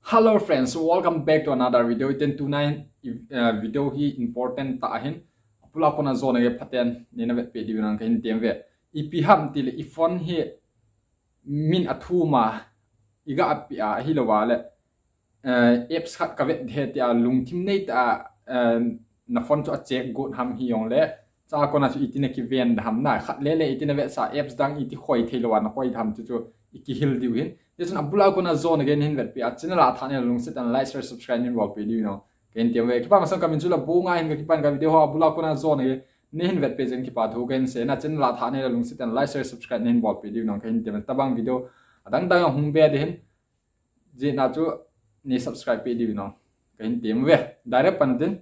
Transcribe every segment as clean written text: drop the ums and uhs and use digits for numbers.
Hello friends, welcome back to another video. Iten tunai video hi important ta hin. Pula kona zona ge paten ni na vet pe di nang kain tem ve. Ipi ham tile ifon hi min athu ma iga api a hi lo wale. Apps khat ka vet the tia lung tim nei ta na fon cho check good ham hi yong le. Cha kona chu itine ki ven ham na khat le le itine vet sa apps dang iti khoi thelo wa na khoi tham chu iki hil di win. Yesun abula kona zone again hin vet pi a channel a thane lung sit and like share subscribe ni wal pe di no ken tiam we kipa masam kamin chula bunga hin kipan ka video ho abula kona zone ge ni hin vet pe jen kipa thu ken se na channel a thane lung sit and like share subscribe ni wal pe di no ken tiam tabang video adang dang hung be de hin je na chu ni subscribe pe di no ken tiam we direct pan din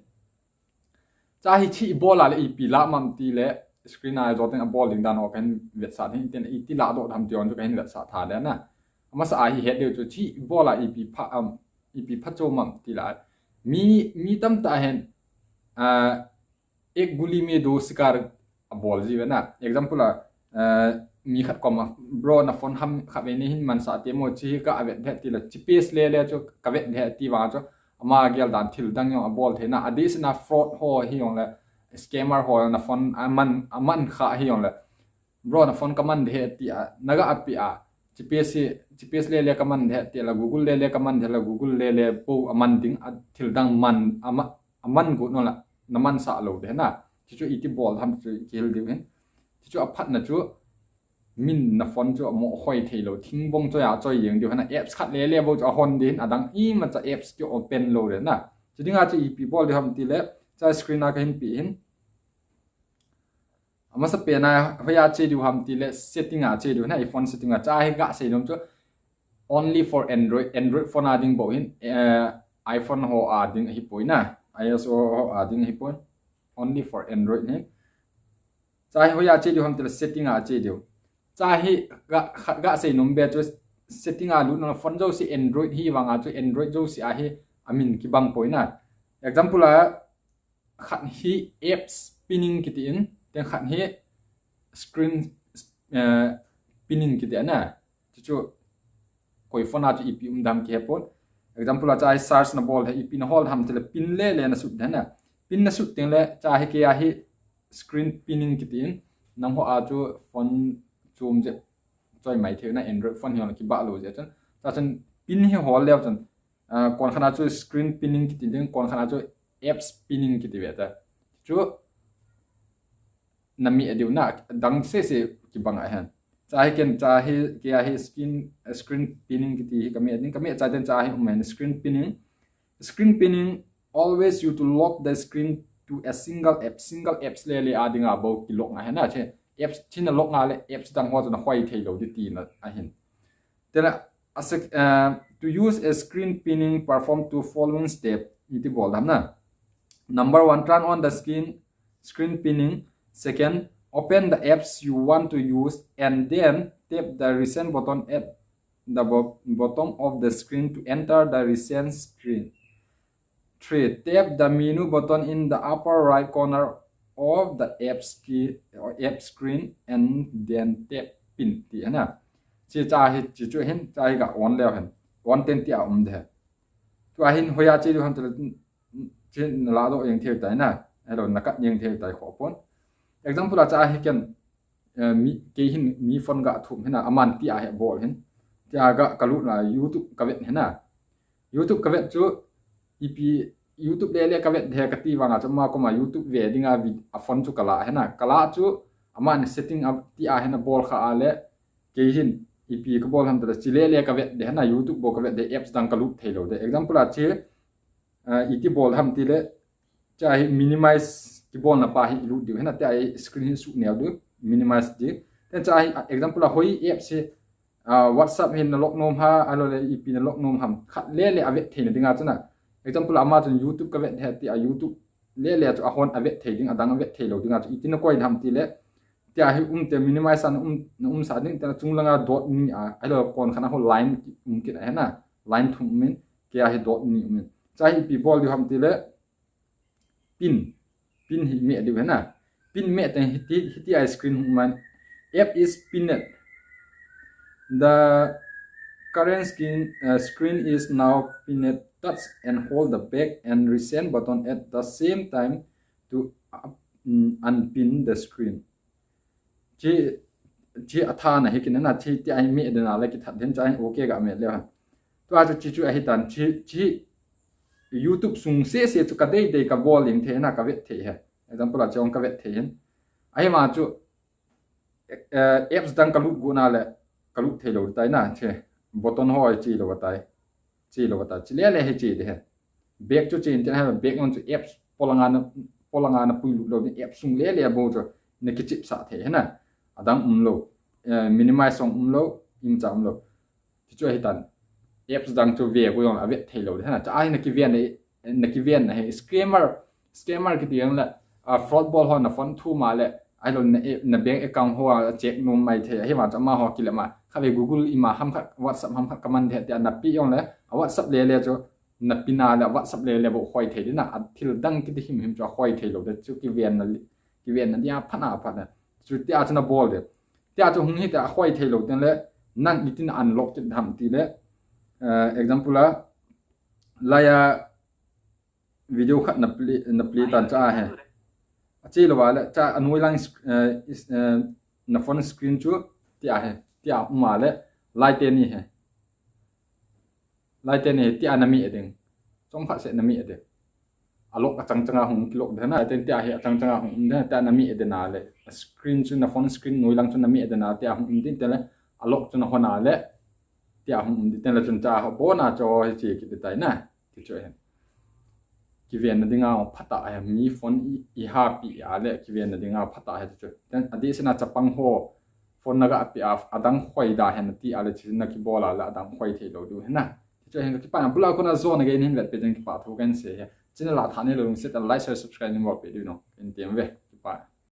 cha hi chi bola le ip la mam ti le screen a joting a ball ding dan ho ken vet sa hin ten i ti la do tham tion chu ken vet sa tha le na masa ahi head deu chu chi bola ip pha chomam tila mi tam ta hen ek guli me do sikar a bol ji na example mi khat kom bro na phone ham kha ve ni hin man sa te mo chi ka avet the tila chi pace le chu ka vet the ti wa chu ama gel dan thil dang yo a bol the na adis na fraud ho hi yong la scammer ho na phone aman kha hi yong la bro na phone kaman the ti naga api a GPS le kaman the te la Google le kaman the la Google le po aman ding thil dang man aman go no la naman sa lo de na chu iti bol tham chu kil di hen chu aphat na chu min na phone chu mo khoi thelo thing bong cho ya choi yeng di hana apps khat le bo chu hon din adang I ma cha apps chu open lo de na chu dinga chu ip bol di ham ti le cha screen na ka hin pi hin masa pena hoya che du ham ti le setting a che du na iphone setting a cha he ga se nom chu only for android phone ading bo hin iphone ho ading hi poina ios ho ading hi poin only for android ne cha hoya che du ham ti le setting a che du cha hi ga se nom be chu setting a lu na phone jo si android hi wanga chu android jo si a hi amin ki bang poina example a khat hi apps pinning kiti in ten khat hi screen pinning kiti na chu koi phone a chu ip dam ke pon example a chai search na bol he pin hol ham tele pin le na sut na pin na sut teng le cha he ke a hi screen pinning kiti in nam ho a chu phone zoom je choi mai the na android phone hi ki ba lo je chan ta chan pin hi hol le chan kon khana chu screen pinning kiti ding kon khana chu apps pinning kiti ve ta chu nami adiu na dang se ki banga han cha he ke a he screen pinning ki ti kami cha den cha he screen pinning always you to lock the screen to a single apps le adinga about ki lock na hana che apps thina lock na le apps dang ho na hoi thei lo di ti na a hin tela to use a screen pinning perform two following step iti bol dam na number 1 turn on the screen pinning. Second, open the apps you want to use and then tap the recent button at the bottom of the screen to enter the recent screen. 3. Tap the menu button in the upper right corner of the apps key or app screen and then tap pin ti ana. Chi cha hi chi chu hin cha hi ga on le hen. On ten ti a de. Tu a hin hoya chi du han chen la do yeng theu tai na. Elo nakat yeng theu tai kho pon. Example a cha hi ken mi ke hin mi phone ga thum hena aman ti a he bol hin tia ga kalu na youtube ka vet hena youtube ka vet chu ip youtube le ka vet the ka ti wanga chama ko ma youtube ve dinga a phone chu kala hena kala chu aman setting up ti a hena bol kha ale ke hin ip ka bol ham ta chi le ka vet de hena youtube bo ka vet de apps dang kalu thelo de example a che iti bol ham ti le cha hi minimize ki bol na pa hi lu di hena ta screen su ne du minimize di ten cha example hoi app se whatsapp hin na lock nom ha alo le ip na lock nom ham khat le avet thein dinga chana example ama chun youtube ka vet ti a youtube le chu a hon avet theiding adang avet theilo dinga chu itin koi dham ti le tia hi te minimize an sa ding ta chunglanga dot ni a alo kon khana ho line ki na hena line thum min ke a hi dot ni min cha hi people di ham ti le pin hi me di hena pin me te hiti ice cream man app is pinned the current screen is now pinned. Touch and hold the back and resend button at the same time to unpin the screen. Chi athana hikin na chi ti ai me dena la ki that den chai okay ga me le ha to a chu ai tan chi YouTube sung se chu ka dei ka volume the na ka vet the ha example a chong ka vet the hin ai ma chu apps dang ka lu gu na le ka lu the lo tai na che button ho chi lo tai chi le he chi de ha back chu chin ten ha back on chu apps polanga na pui lu lo ni apps sung le bo chu ne ki chip sa the na adang lo minimize song lo im cham lo ti chu hitan apps dang chu ve ko yong avet thei lo na cha ai na ki vian na he scammer ki tiang la fraud ball ho na phone thu ma le ai lo na bank account ho check nom mai the he ma cha ma ho ki le ma kha ve google ima ham kha whatsapp ham kha command the ta na pi yong le whatsapp le chu na pina la whatsapp le bo khoi thei na thil dang ki ti him cha khoi thei lo de chu ki vian na dia phana phana chu tia chana bol de tia chu hung hi ta khoi thei lo ten le nan itin unlock ti dham ti le example la ya video khat na play tan cha he chi lo wa la cha anoi lang na phone screen chu tia ma le light ni he light ni tia na mi edeng chong pha se na mi edeng alok changa hung kilok dhana ten tia he changa hung na ta na mi edena le screen chu na phone screen noi lang chu na mi edena tia hung din te le alok chu na hona le tia hung din te le chun cha ho bo na cho he chi ki tai na ti cho he ki ven na dinga phata ya mi phone I ha pi ya le ki ven na dinga phata he chu ten adi sina chapang ho phone na ga pi adang khoi da he na ti ale chi na ki bola la adang khoi thei lo du he na ti cho he ki pa na bula ko na zone ge nin vet pe jeng ki pa thu kan se he channel la thane lo se ta like share subscribe ni mo pe du no in tiam ve ki pa